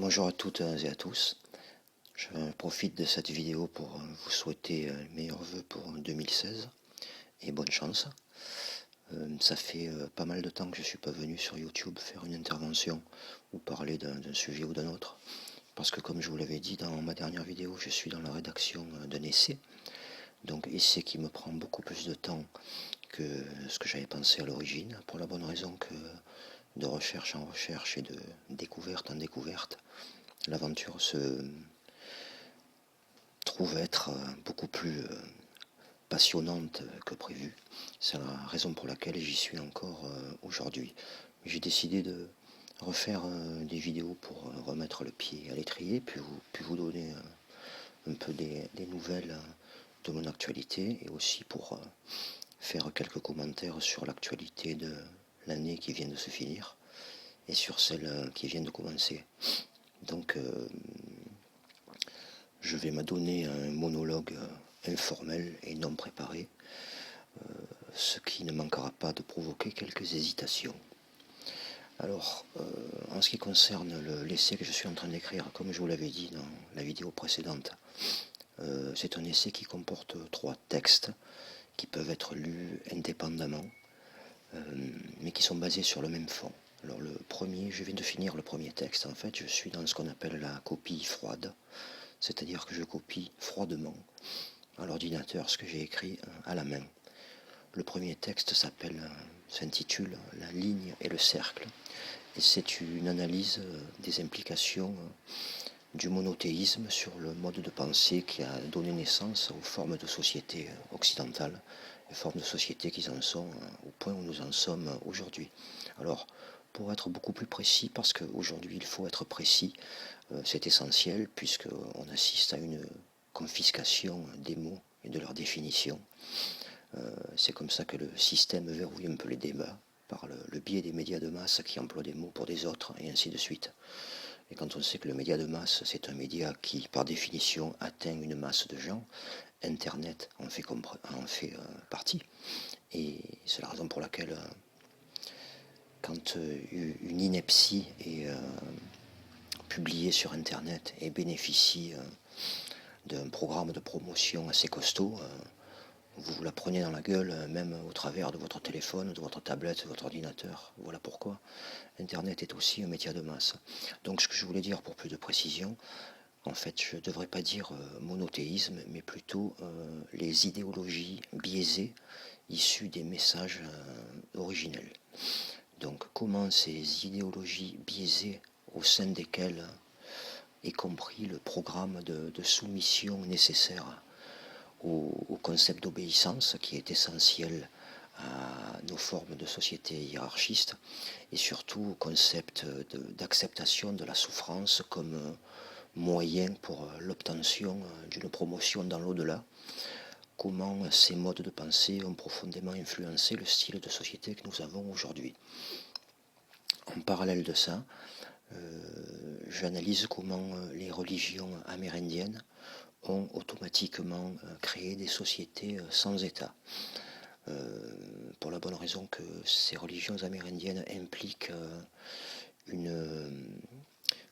Bonjour à toutes et à tous. Je profite de cette vidéo pour vous souhaiter meilleurs vœux pour 2016 et bonne chance. Ça fait pas mal de temps que je ne suis pas venu sur YouTube faire une intervention ou parler d'un sujet ou d'un autre. Parce que comme je vous l'avais dit dans ma dernière vidéo, je suis dans la rédaction d'un essai. Donc essai qui me prend beaucoup plus de temps que ce que j'avais pensé à l'origine, pour la bonne raison que de recherche en recherche et de découverte en découverte, l'aventure se trouve être beaucoup plus passionnante que prévu. C'est la raison pour laquelle j'y suis encore aujourd'hui. J'ai décidé de refaire des vidéos pour remettre le pied à l'étrier, puis vous donner un peu des nouvelles de mon actualité et aussi pour faire quelques commentaires sur l'actualité de l'année qui vient de se finir et sur celle qui vient de commencer. Donc je vais m'adonner à un monologue informel et non préparé, ce qui ne manquera pas de provoquer quelques hésitations. Alors, en ce qui concerne l'essai que je suis en train d'écrire, comme je vous l'avais dit dans la vidéo précédente, c'est un essai qui comporte 3 textes qui peuvent être lus indépendamment, mais qui sont basés sur le même fond. Alors le premier, je viens de finir le premier texte, en fait je suis dans ce qu'on appelle la copie froide, c'est-à-dire que je copie froidement à l'ordinateur ce que j'ai écrit à la main. Le premier texte s'intitule « La ligne et le cercle » et c'est une analyse des implications du monothéisme sur le mode de pensée qui a donné naissance aux formes de société occidentales, les formes de société qui en sont au point où nous en sommes aujourd'hui. Alors, pour être beaucoup plus précis, parce qu'aujourd'hui il faut être précis, c'est essentiel puisqu'on assiste à une confiscation des mots et de leur définition. C'est comme ça que le système verrouille un peu les débats, par le biais des médias de masse qui emploient des mots pour des autres, et ainsi de suite. Et quand on sait que le média de masse, c'est un média qui, par définition, atteint une masse de gens, Internet en fait partie. Et c'est la raison pour laquelle, quand une ineptie est publiée sur Internet et bénéficie d'un programme de promotion assez costaud, vous la prenez dans la gueule, même au travers de votre téléphone, de votre tablette, de votre ordinateur. Voilà pourquoi Internet est aussi un média de masse. Donc ce que je voulais dire pour plus de précision, en fait je ne devrais pas dire monothéisme, mais plutôt les idéologies biaisées issues des messages originels. Donc comment ces idéologies biaisées au sein desquelles est compris le programme de soumission nécessaire au concept d'obéissance qui est essentiel à nos formes de société hiérarchistes et surtout au concept d'acceptation de la souffrance comme moyen pour l'obtention d'une promotion dans l'au-delà. Comment ces modes de pensée ont profondément influencé le style de société que nous avons aujourd'hui. En parallèle de ça, j'analyse comment les religions amérindiennes ont automatiquement créé des sociétés sans État. Pour la bonne raison que ces religions amérindiennes impliquent une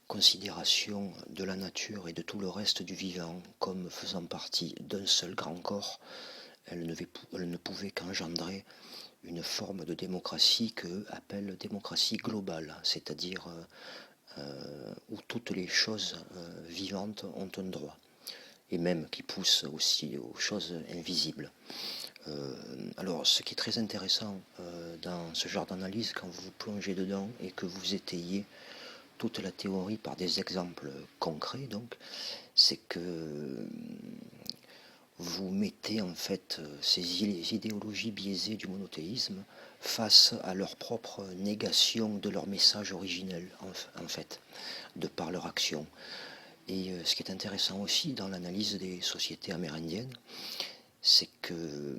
considération de la nature et de tout le reste du vivant comme faisant partie d'un seul grand corps. Elles ne pouvaient qu'engendrer une forme de démocratie qu'eux appellent démocratie globale, c'est-à-dire où toutes les choses vivantes ont un droit, et même qui pousse aussi aux choses invisibles. Alors ce qui est très intéressant dans ce genre d'analyse, quand vous vous plongez dedans et que vous étayez toute la théorie par des exemples concrets, donc, c'est que vous mettez en fait ces idéologies biaisées du monothéisme face à leur propre négation de leur message originel, en fait, de par leur action. Et ce qui est intéressant aussi dans l'analyse des sociétés amérindiennes, c'est que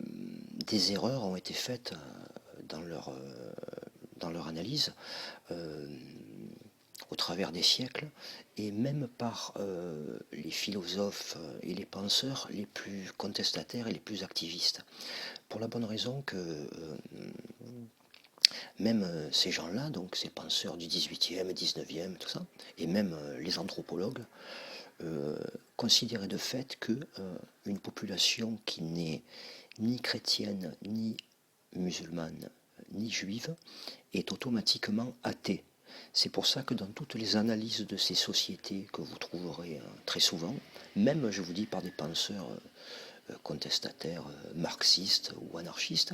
des erreurs ont été faites dans leur analyse au travers des siècles, et même par les philosophes et les penseurs les plus contestataires et les plus activistes. Pour la bonne raison que même ces gens-là, donc ces penseurs du 18e, 19e, tout ça, et même les anthropologues, considéraient de fait que une population qui n'est ni chrétienne, ni musulmane, ni juive, est automatiquement athée. C'est pour ça que dans toutes les analyses de ces sociétés que vous trouverez très souvent, même, je vous dis, par des penseurs contestataires, marxistes ou anarchistes,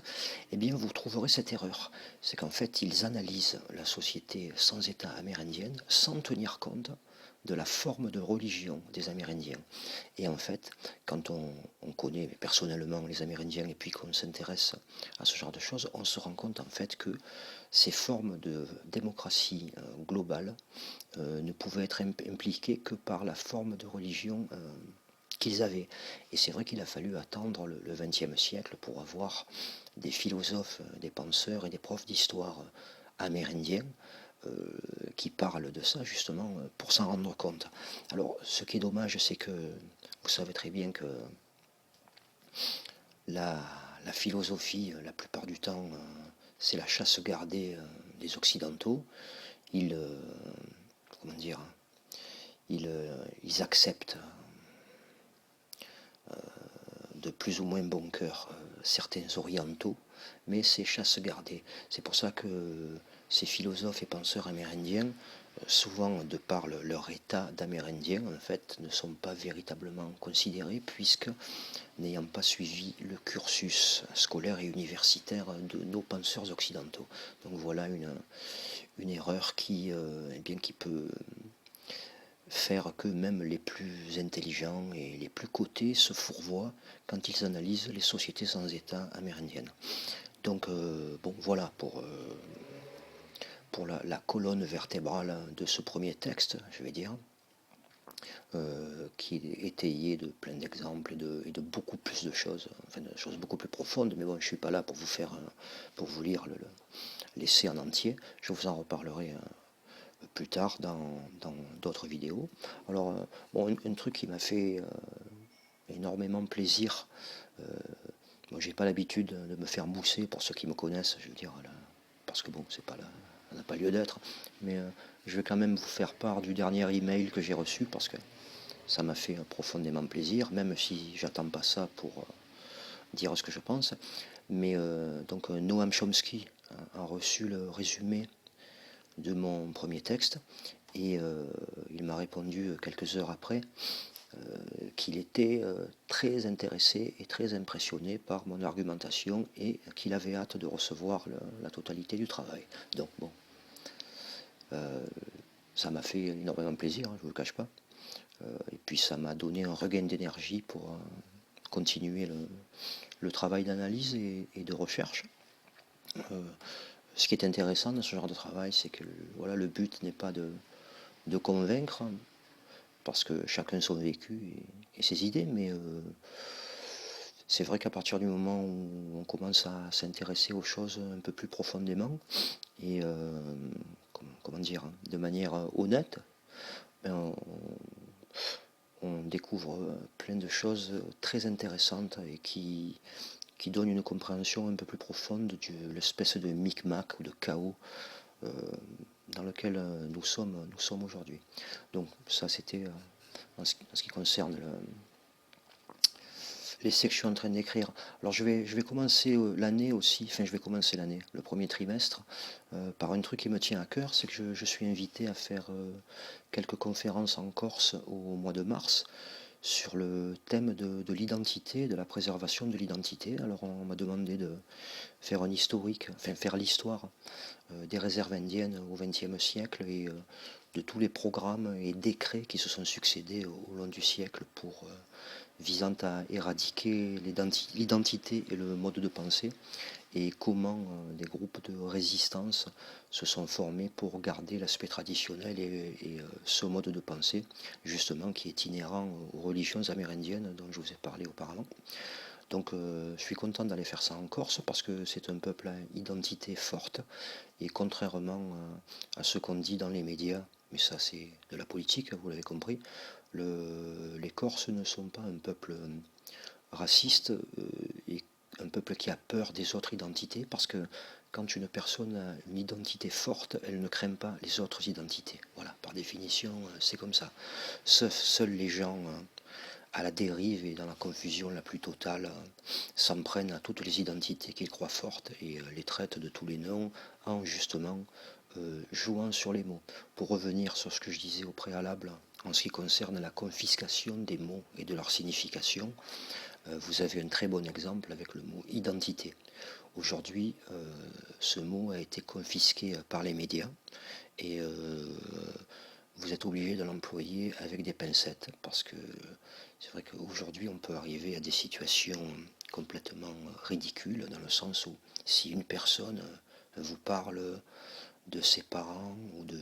eh bien vous trouverez cette erreur. C'est qu'en fait, ils analysent la société sans État amérindienne sans tenir compte de la forme de religion des Amérindiens. Et en fait, quand on connaît personnellement les Amérindiens et puis qu'on s'intéresse à ce genre de choses, on se rend compte en fait que ces formes de démocratie globale ne pouvaient être impliquées que par la forme de religion qu'ils avaient. Et c'est vrai qu'il a fallu attendre le XXe siècle pour avoir des philosophes, des penseurs et des profs d'histoire amérindiens qui parlent de ça justement pour s'en rendre compte. Alors ce qui est dommage, c'est que vous savez très bien que la philosophie, la plupart du temps, c'est la chasse gardée des Occidentaux. Ils, comment dire, ils acceptent de plus ou moins bon cœur certains orientaux, mais c'est chasse gardée. C'est pour ça que ces philosophes et penseurs amérindiens, souvent de par leur état d'amérindien, en fait, ne sont pas véritablement considérés, puisque n'ayant pas suivi le cursus scolaire et universitaire de nos penseurs occidentaux. Donc voilà une erreur qui, eh bien, qui peut faire que même les plus intelligents et les plus cotés se fourvoient quand ils analysent les sociétés sans État amérindiennes. Donc bon voilà pour la colonne vertébrale de ce premier texte, je vais dire, qui est étayé de plein d'exemples et de beaucoup plus de choses, enfin de choses beaucoup plus profondes, mais bon, je ne suis pas là pour vous faire, pour vous lire l'essai en entier, je vous en reparlerai plus tard dans d'autres vidéos. Alors, bon, un truc qui m'a fait énormément plaisir, moi j'ai pas l'habitude de me faire mousser pour ceux qui me connaissent, je veux dire, là, parce que bon, c'est pas là, ça n'a pas lieu d'être, mais je vais quand même vous faire part du dernier email que j'ai reçu parce que ça m'a fait profondément plaisir, même si j'attends pas ça pour dire ce que je pense. Mais donc Noam Chomsky a reçu le résumé de mon premier texte et il m'a répondu quelques heures après qu'il était très intéressé et très impressionné par mon argumentation et qu'il avait hâte de recevoir la totalité du travail. Donc bon, ça m'a fait énormément plaisir, hein, je ne vous le cache pas. Et puis ça m'a donné un regain d'énergie pour continuer le travail d'analyse et de recherche. Ce qui est intéressant dans ce genre de travail, c'est que voilà, le but n'est pas de convaincre, parce que chacun son vécu et ses idées, mais c'est vrai qu'à partir du moment où on commence à s'intéresser aux choses un peu plus profondément, et comment dire, de manière honnête, ben, on découvre plein de choses très intéressantes et qui donnent une compréhension un peu plus profonde de l'espèce de micmac ou de chaos dans lequel nous sommes aujourd'hui. Donc ça c'était en ce qui concerne l'essai que je suis en train d'écrire. Alors je vais commencer l'année aussi, enfin je vais commencer l'année, le premier trimestre, par un truc qui me tient à cœur, c'est que je suis invité à faire quelques conférences en Corse au mois de mars sur le thème de l'identité, de la préservation de l'identité. Alors on m'a demandé de faire un historique, enfin faire l'histoire des réserves indiennes au XXe siècle et de tous les programmes et décrets qui se sont succédés au long du siècle pour visant à éradiquer l'identité et le mode de pensée et comment des groupes de résistance se sont formés pour garder l'aspect traditionnel et ce mode de pensée justement qui est inhérent aux religions amérindiennes dont je vous ai parlé auparavant. Donc je suis content d'aller faire ça en Corse parce que c'est un peuple à identité forte et contrairement à ce qu'on dit dans les médias, mais ça c'est de la politique, vous l'avez compris, les Corses ne sont pas un peuple raciste et un peuple qui a peur des autres identités parce que quand une personne a une identité forte, elle ne craint pas les autres identités. Voilà, par définition, c'est comme ça. Seuls les gens à la dérive et dans la confusion la plus totale s'en prennent à toutes les identités qu'ils croient fortes et les traitent de tous les noms en justement jouant sur les mots. Pour revenir sur ce que je disais au préalable en ce qui concerne la confiscation des mots et de leur signification, vous avez un très bon exemple avec le mot identité. Aujourd'hui, ce mot a été confisqué par les médias et vous êtes obligé de l'employer avec des pincettes parce que c'est vrai qu'aujourd'hui on peut arriver à des situations complètement ridicules dans le sens où si une personne vous parle de ses parents ou de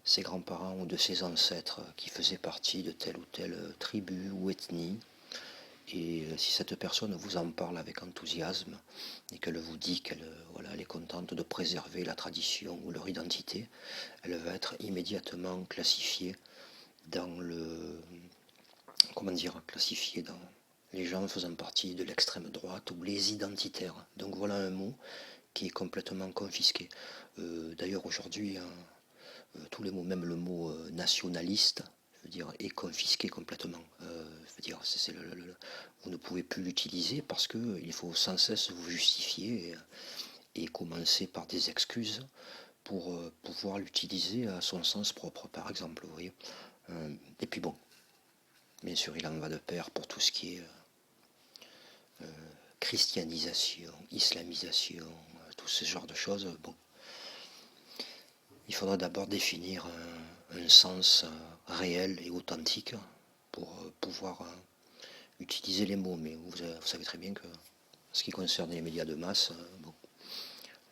ses grands-parents ou de ses ancêtres qui faisaient partie de telle ou telle tribu ou ethnie, et si cette personne vous en parle avec enthousiasme et qu'elle vous dit qu'elle voilà, elle est contente de préserver la tradition ou leur identité, elle va être immédiatement classifiée dans le... Comment dire, classifiée dans les gens faisant partie de l'extrême droite ou les identitaires. Donc voilà un mot qui est complètement confisqué. D'ailleurs aujourd'hui, tous les mots, même le mot nationaliste, je veux dire, est confisqué complètement. Je veux dire, vous ne pouvez plus l'utiliser parce qu'il faut sans cesse vous justifier et commencer par des excuses pour pouvoir l'utiliser à son sens propre, par exemple. Vous voyez. Et puis bon, bien sûr, il en va de pair pour tout ce qui est christianisation, islamisation, tout ce genre de choses. Bon, il faudra d'abord définir un sens réel et authentique pour pouvoir utiliser les mots. Mais vous savez très bien que ce qui concerne les médias de masse, bon,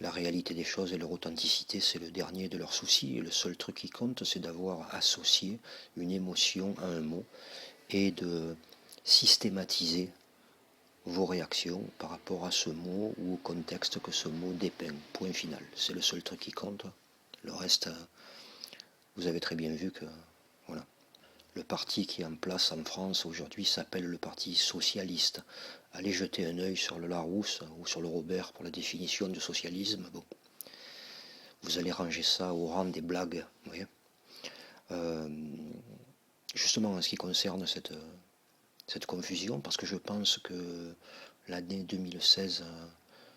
la réalité des choses et leur authenticité, c'est le dernier de leurs soucis. Et le seul truc qui compte, c'est d'avoir associé une émotion à un mot et de systématiser vos réactions par rapport à ce mot ou au contexte que ce mot dépeint. Point final. C'est le seul truc qui compte. Le reste, vous avez très bien vu que voilà. Le parti qui est en place en France aujourd'hui s'appelle le Parti socialiste. Allez jeter un œil sur le Larousse ou sur le Robert pour la définition du socialisme. Bon, vous allez ranger ça au rang des blagues. Vous voyez. Justement, en ce qui concerne cette confusion, parce que je pense que l'année 2016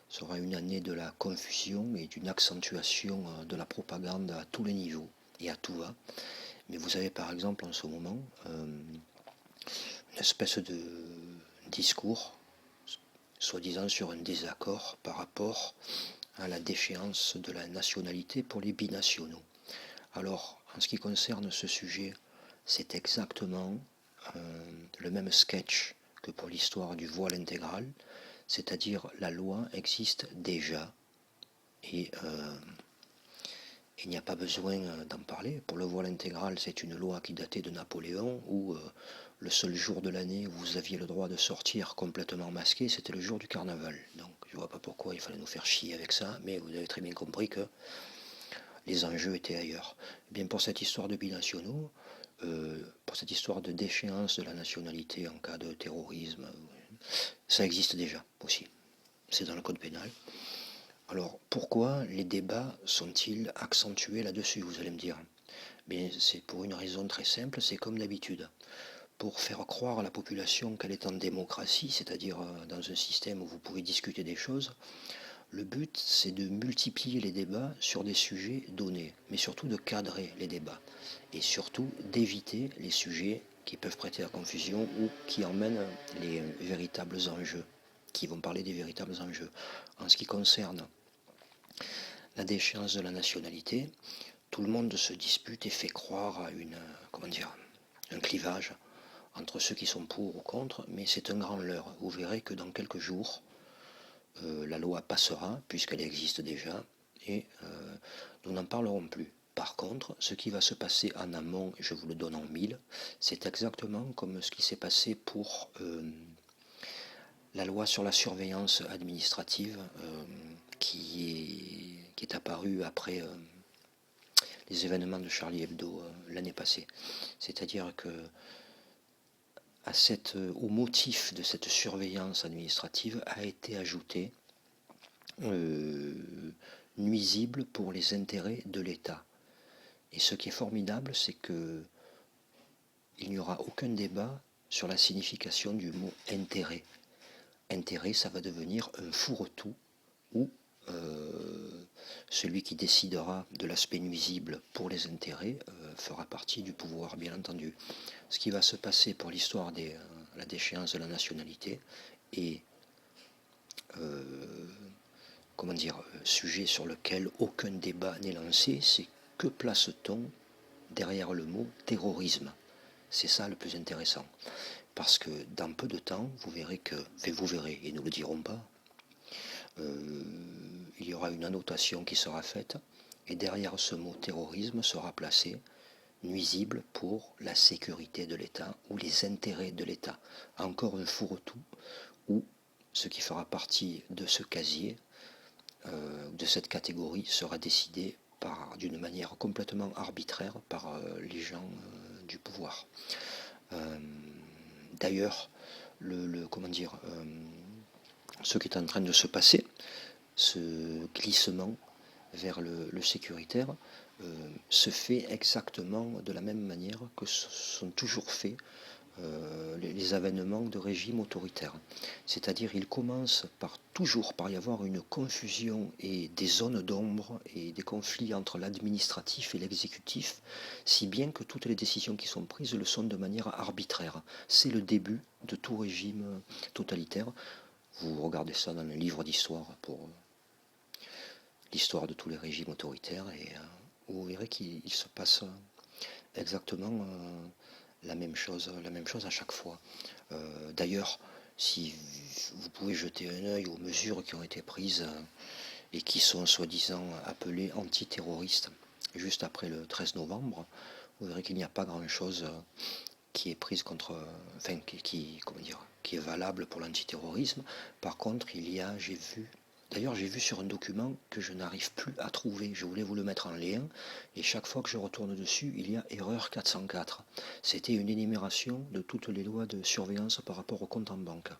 sera une année de la confusion et d'une accentuation de la propagande à tous les niveaux et à tout va. Mais vous avez par exemple en ce moment une espèce de discours, soi-disant sur un désaccord par rapport à la déchéance de la nationalité pour les binationaux. Alors, en ce qui concerne ce sujet, c'est exactement le même sketch que pour l'histoire du voile intégral, c'est-à-dire la loi existe déjà et il n'y a pas besoin d'en parler. Pour le voile intégral, c'est une loi qui datait de Napoléon où le seul jour de l'année où vous aviez le droit de sortir complètement masqué, c'était le jour du carnaval. Donc je ne vois pas pourquoi il fallait nous faire chier avec ça, mais vous avez très bien compris que les enjeux étaient ailleurs. Eh bien pour cette histoire de binationaux, pour cette histoire de déchéance de la nationalité en cas de terrorisme, ça existe déjà aussi. C'est dans le code pénal. Alors pourquoi les débats sont-ils accentués là-dessus, vous allez me dire? Mais c'est pour une raison très simple, c'est comme d'habitude. Pour faire croire à la population qu'elle est en démocratie, c'est-à-dire dans un système où vous pouvez discuter des choses, le but c'est de multiplier les débats sur des sujets donnés, mais surtout de cadrer les débats, et surtout d'éviter les sujets qui peuvent prêter à confusion ou qui emmènent les véritables enjeux, qui vont parler des véritables enjeux. En ce qui concerne la déchéance de la nationalité, tout le monde se dispute et fait croire à un clivage entre ceux qui sont pour ou contre, mais c'est un grand leurre. Vous verrez que dans quelques jours, la loi passera, puisqu'elle existe déjà, et nous n'en parlerons plus. Par contre, ce qui va se passer en amont, je vous le donne en mille, c'est exactement comme ce qui s'est passé pour la loi sur la surveillance administrative qui est apparue après les événements de Charlie Hebdo l'année passée. C'est-à-dire que au motif de cette surveillance administrative a été ajouté nuisible pour les intérêts de l'État. Et ce qui est formidable, c'est que il n'y aura aucun débat sur la signification du mot intérêt. Intérêt, ça va devenir un fourre-tout où celui qui décidera de l'aspect nuisible pour les intérêts fera partie du pouvoir, bien entendu. Ce qui va se passer pour l'histoire de la déchéance de la nationalité est sujet sur lequel aucun débat n'est lancé, c'est que place-t-on derrière le mot terrorisme. C'est ça le plus intéressant. Parce que dans peu de temps, vous verrez, et nous ne le dirons pas, il y aura une annotation qui sera faite, et derrière ce mot terrorisme sera placé nuisible pour la sécurité de l'État ou les intérêts de l'État. Encore un fourre-tout où ce qui fera partie de ce casier, de cette catégorie, sera décidé d'une manière complètement arbitraire par les gens du pouvoir. D'ailleurs, ce qui est en train de se passer, ce glissement vers le sécuritaire, se fait exactement de la même manière que sont toujours faits les avènements de régimes autoritaires. C'est-à-dire il commence toujours par y avoir une confusion et des zones d'ombre et des conflits entre l'administratif et l'exécutif, si bien que toutes les décisions qui sont prises le sont de manière arbitraire. C'est le début de tout régime totalitaire. Vous regardez ça dans un livre d'histoire pour l'histoire de tous les régimes autoritaires et vous verrez qu'il se passe exactement la même chose à chaque fois. D'ailleurs, si vous pouvez jeter un œil aux mesures qui ont été prises et qui sont soi-disant appelées antiterroristes juste après le 13 novembre, vous verrez qu'il n'y a pas grand-chose qui est prise qui est valable pour l'antiterrorisme. Par contre, j'ai vu sur un document que je n'arrive plus à trouver. Je voulais vous le mettre en lien. Et chaque fois que je retourne dessus, il y a erreur 404. C'était une énumération de toutes les lois de surveillance par rapport au compte en banque.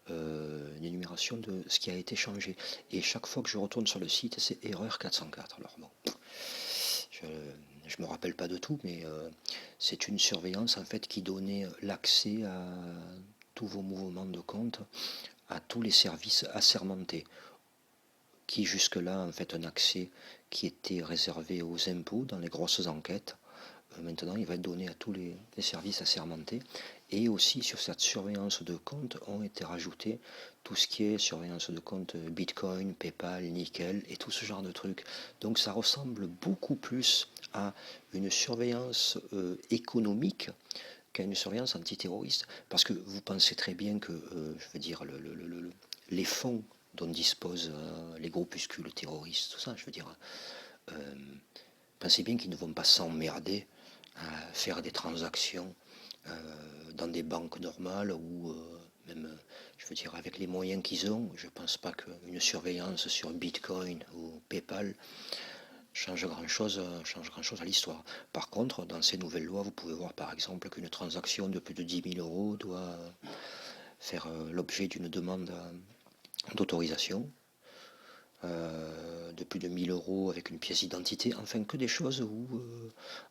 Une énumération de ce qui a été changé. Et chaque fois que je retourne sur le site, c'est erreur 404. Alors bon, je me rappelle pas de tout, mais c'est une surveillance en fait qui donnait l'accès à tous vos mouvements de compte, à tous les services assermentés, qui jusque-là, en fait, un accès qui était réservé aux impôts dans les grosses enquêtes. Maintenant, il va être donné à tous les services assermentés. Et aussi, sur cette surveillance de compte, ont été rajoutés tout ce qui est surveillance de compte Bitcoin, PayPal, Nickel et tout ce genre de trucs. Donc, ça ressemble beaucoup plus à une surveillance économique qu'à une surveillance antiterroriste. Parce que vous pensez très bien que, les fonds dont disposent les groupuscules terroristes, tout ça, pensez bien qu'ils ne vont pas s'emmerder à faire des transactions dans des banques normales ou même, avec les moyens qu'ils ont. Je ne pense pas qu'une surveillance sur Bitcoin ou PayPal change grand-chose à l'histoire. Par contre, dans ces nouvelles lois, vous pouvez voir par exemple qu'une transaction de plus de 10 000 euros doit faire l'objet d'une demande d'autorisation, de plus de 1000 euros avec une pièce d'identité, enfin que des choses où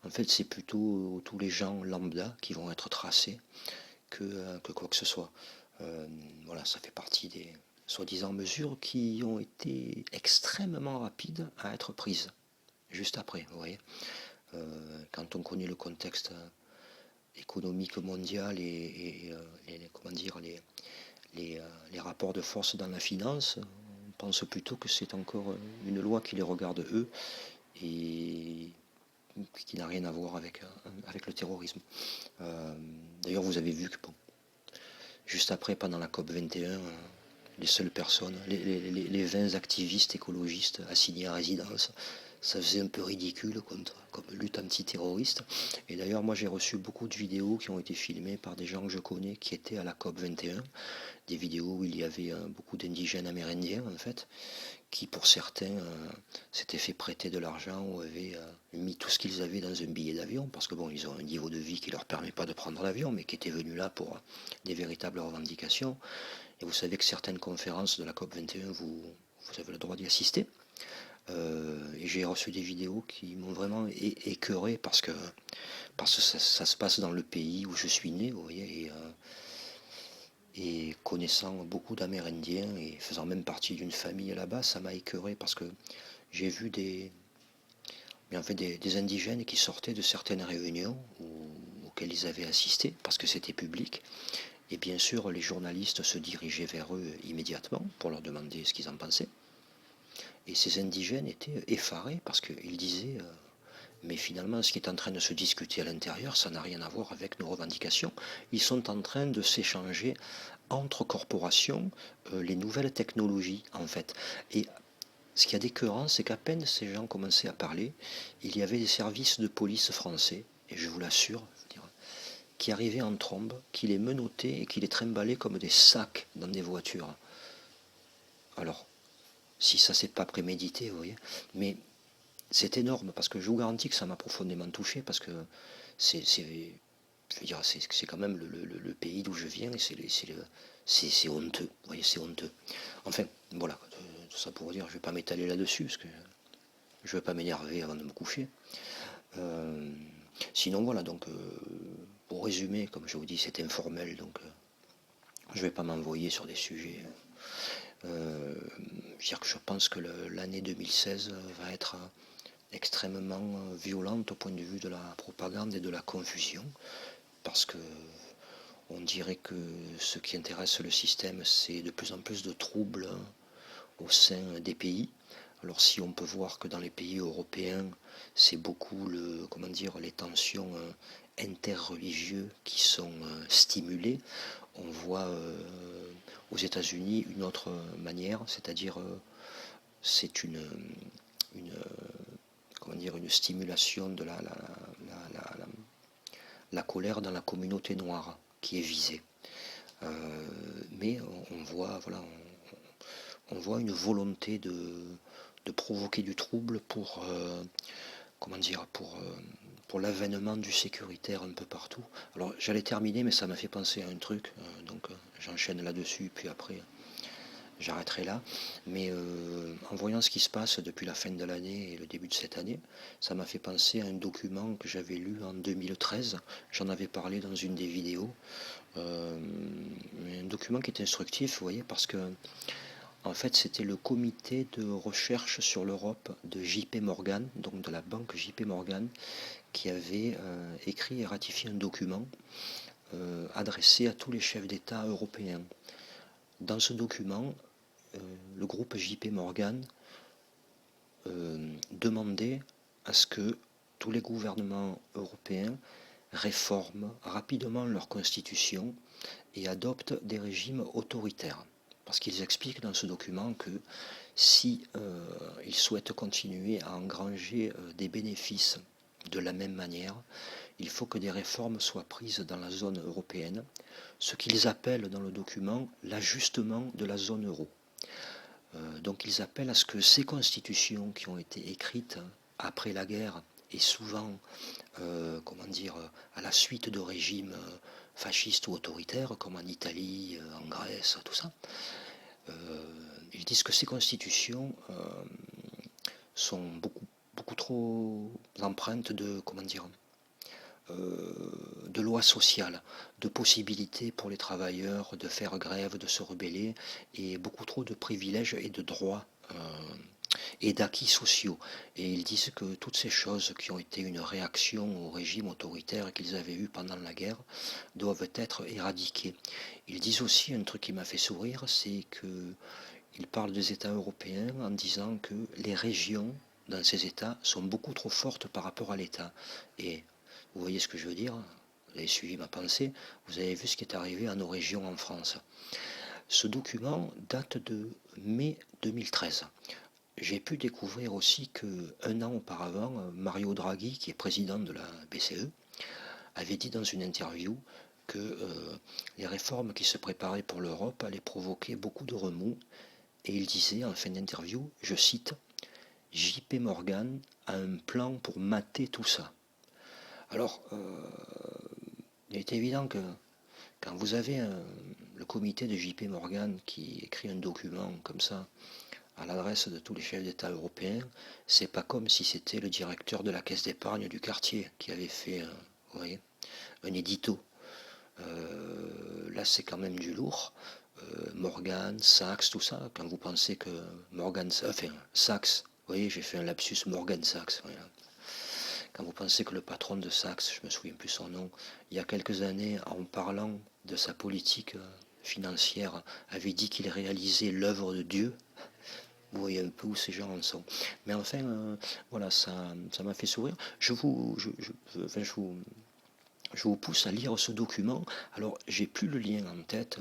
en fait c'est plutôt tous les gens lambda qui vont être tracés que quoi que ce soit. Voilà, ça fait partie des soi-disant mesures qui ont été extrêmement rapides à être prises juste après, vous voyez. Quand on connaît le contexte économique mondial et les rapports de force dans la finance, on pense plutôt que c'est encore une loi qui les regarde eux et qui n'a rien à voir avec le terrorisme. D'ailleurs, vous avez vu que juste après, pendant la COP 21, les seules personnes, les 20 activistes écologistes assignés à résidence, ça faisait un peu ridicule comme lutte antiterroriste. Et d'ailleurs, moi j'ai reçu beaucoup de vidéos qui ont été filmées par des gens que je connais qui étaient à la COP 21, des vidéos où il y avait beaucoup d'indigènes amérindiens en fait, qui pour certains s'étaient fait prêter de l'argent ou avaient mis tout ce qu'ils avaient dans un billet d'avion, parce que bon, ils ont un niveau de vie qui leur permet pas de prendre l'avion, mais qui étaient venus là pour des véritables revendications. Et vous savez que certaines conférences de la COP 21 vous vous avez le droit d'y assister. Et j'ai reçu des vidéos qui m'ont vraiment écœuré parce que ça se passe dans le pays où je suis né, vous voyez, et connaissant beaucoup d'Amérindiens et faisant même partie d'une famille là-bas, ça m'a écœuré parce que j'ai vu des indigènes qui sortaient de certaines réunions auxquelles ils avaient assisté parce que c'était public. Et bien sûr, les journalistes se dirigeaient vers eux immédiatement pour leur demander ce qu'ils en pensaient. Et ces indigènes étaient effarés parce qu'ils disaient mais finalement, ce qui est en train de se discuter à l'intérieur, ça n'a rien à voir avec nos revendications. Ils sont en train de s'échanger entre corporations les nouvelles technologies, en fait. Et ce qui a d'écœurant, c'est qu'à peine ces gens commençaient à parler, il y avait des services de police français, et je vous l'assure, qui arrivaient en trombe, qui les menottaient et qui les trimballaient comme des sacs dans des voitures. Alors, si ça c'est pas prémédité, vous voyez, mais c'est énorme parce que je vous garantis que ça m'a profondément touché parce que c'est quand même le pays d'où je viens et c'est honteux, vous voyez, c'est honteux. Enfin, voilà, tout ça pour dire, je vais pas m'étaler là-dessus parce que je ne veux pas m'énerver avant de me coucher. Sinon, voilà, donc, pour résumer, comme je vous dis, c'est informel, donc je ne vais pas m'envoyer sur des sujets. Je pense que l'année 2016 va être extrêmement violente au point de vue de la propagande et de la confusion, parce que on dirait que ce qui intéresse le système, c'est de plus en plus de troubles au sein des pays. Alors si on peut voir que dans les pays européens, c'est beaucoup les tensions interreligieuses qui sont stimulées, on voit aux États-Unis une autre manière, c'est-à-dire c'est une stimulation de la colère dans la communauté noire qui est visée. Mais on voit, voilà, on voit une volonté de provoquer du trouble pour l'avènement du sécuritaire un peu partout. Alors j'allais terminer, mais ça m'a fait penser à un truc, donc j'enchaîne là-dessus, puis après j'arrêterai là. Mais en voyant ce qui se passe depuis la fin de l'année et le début de cette année, ça m'a fait penser à un document que j'avais lu en 2013. J'en avais parlé dans une des vidéos. Un document qui est instructif, vous voyez, parce que en fait, c'était le comité de recherche sur l'Europe de JP Morgan, donc de la banque JP Morgan, qui avait écrit et ratifié un document adressé à tous les chefs d'État européens. Dans ce document, le groupe JP Morgan demandait à ce que tous les gouvernements européens réforment rapidement leur constitution et adoptent des régimes autoritaires. Parce qu'ils expliquent dans ce document que si ils souhaitent continuer à engranger des bénéfices de la même manière, il faut que des réformes soient prises dans la zone européenne, ce qu'ils appellent dans le document l'ajustement de la zone euro. Donc ils appellent à ce que ces constitutions qui ont été écrites après la guerre et souvent à la suite de régimes fascistes ou autoritaires comme en Italie, en Grèce, tout ça, ils disent que ces constitutions sont beaucoup trop empreintes de lois sociales, de possibilités pour les travailleurs de faire grève, de se rebeller, et beaucoup trop de privilèges et de droits et d'acquis sociaux. Et ils disent que toutes ces choses qui ont été une réaction au régime autoritaire qu'ils avaient eu pendant la guerre doivent être éradiquées. Ils disent aussi un truc qui m'a fait sourire, c'est qu'ils parlent des États européens en disant que les régions dans ces États sont beaucoup trop fortes par rapport à l'État. Et vous voyez ce que je veux dire? Vous avez suivi ma pensée, vous avez vu ce qui est arrivé à nos régions en France. Ce document date de mai 2013. J'ai pu découvrir aussi qu'un an auparavant, Mario Draghi, qui est président de la BCE, avait dit dans une interview que les réformes qui se préparaient pour l'Europe allaient provoquer beaucoup de remous. Et il disait en fin d'interview, je cite, JP Morgan a un plan pour mater tout ça. Alors, il est évident que quand vous avez le comité de JP Morgan qui écrit un document comme ça, à l'adresse de tous les chefs d'État européens. C'est pas comme si c'était le directeur de la caisse d'épargne du quartier qui avait fait vous voyez, un édito. Là, c'est quand même du lourd. Morgan, Sachs, tout ça, quand vous pensez que Morgan, enfin, Sachs, vous voyez, j'ai fait un lapsus, Morgan Sachs, voilà. Quand vous pensez que le patron de Sachs, je me souviens plus son nom, il y a quelques années, en parlant de sa politique financière, avait dit qu'il réalisait l'œuvre de Dieu. Vous voyez un peu où ces gens en sont. Mais enfin, voilà, ça m'a fait sourire. Enfin, je vous pousse à lire ce document. Alors, j'ai plus le lien en tête.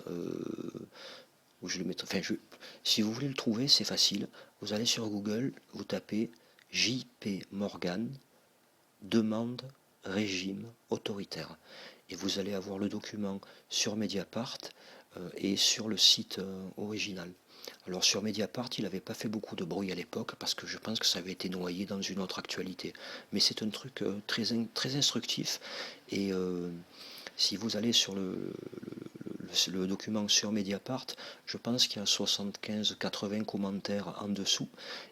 Où je le mettrai. Enfin, si vous voulez le trouver, c'est facile. Vous allez sur Google, vous tapez J.P. Morgan, demande régime autoritaire. Et vous allez avoir le document sur Mediapart et sur le site original. Alors sur Mediapart, il n'avait pas fait beaucoup de bruit à l'époque parce que je pense que ça avait été noyé dans une autre actualité. Mais c'est un truc très instructif. Et si vous allez sur le document sur Mediapart, je pense qu'il y a 75-80 commentaires en dessous.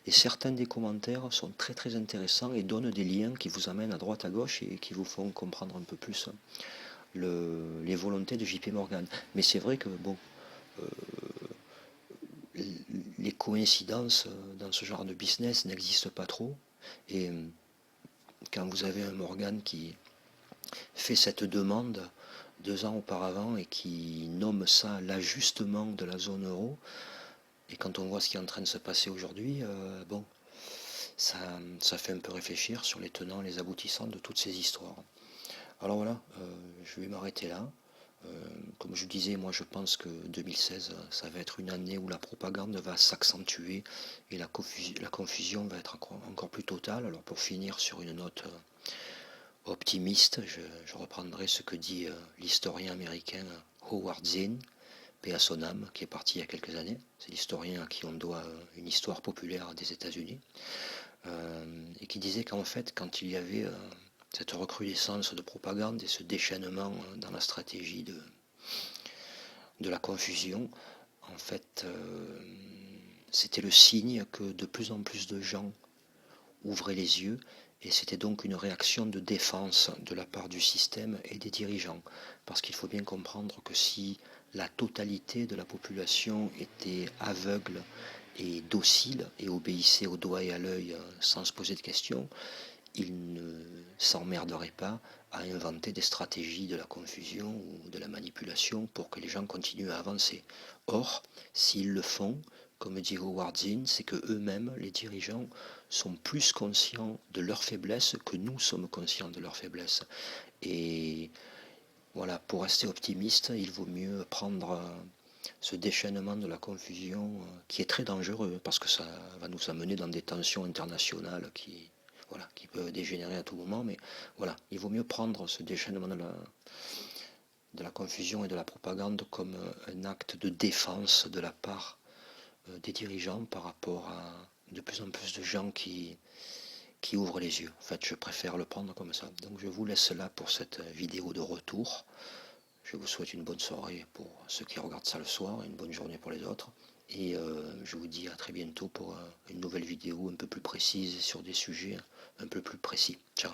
Et certains des commentaires sont très intéressants et donnent des liens qui vous amènent à droite à gauche et qui vous font comprendre un peu plus les volontés de JP Morgan. Mais c'est vrai que bon, les coïncidences dans ce genre de business n'existent pas trop. Et quand vous avez un Morgan qui fait cette demande 2 ans auparavant et qui nomme ça l'ajustement de la zone euro, et quand on voit ce qui est en train de se passer aujourd'hui, bon, ça fait un peu réfléchir sur les tenants, les aboutissants de toutes ces histoires. Alors voilà, je vais m'arrêter là. Comme je disais, moi je pense que 2016, ça va être une année où la propagande va s'accentuer et la confusion va être encore plus totale. Alors pour finir sur une note optimiste, je reprendrai ce que dit l'historien américain Howard Zinn, paix à son âme, qui est parti il y a quelques années. C'est l'historien à qui on doit une histoire populaire des États-Unis, et qui disait qu'en fait, quand il y avait cette recrudescence de propagande et ce déchaînement dans la stratégie de la confusion, en fait, c'était le signe que de plus en plus de gens ouvraient les yeux, et c'était donc une réaction de défense de la part du système et des dirigeants. Parce qu'il faut bien comprendre que si la totalité de la population était aveugle et docile et obéissait au doigt et à l'œil sans se poser de questions, ils ne s'emmerderaient pas à inventer des stratégies de la confusion ou de la manipulation pour que les gens continuent à avancer. Or, s'ils le font, comme dit Howard Zinn, c'est que eux-mêmes, les dirigeants, sont plus conscients de leur faiblesse que nous sommes conscients de leur faiblesse. Et voilà, pour rester optimiste, il vaut mieux prendre ce déchaînement de la confusion qui est très dangereux parce que ça va nous amener dans des tensions internationales qui peuvent dégénérer à tout moment. Mais voilà, il vaut mieux prendre ce déchaînement de la confusion et de la propagande comme un acte de défense de la part des dirigeants par rapport à de plus en plus de gens qui ouvrent les yeux. En fait, je préfère le prendre comme ça. Donc je vous laisse là pour cette vidéo de retour. Je vous souhaite une bonne soirée pour ceux qui regardent ça le soir et une bonne journée pour les autres. Et je vous dis à très bientôt pour une nouvelle vidéo un peu plus précise sur des sujets un peu plus précis. Ciao.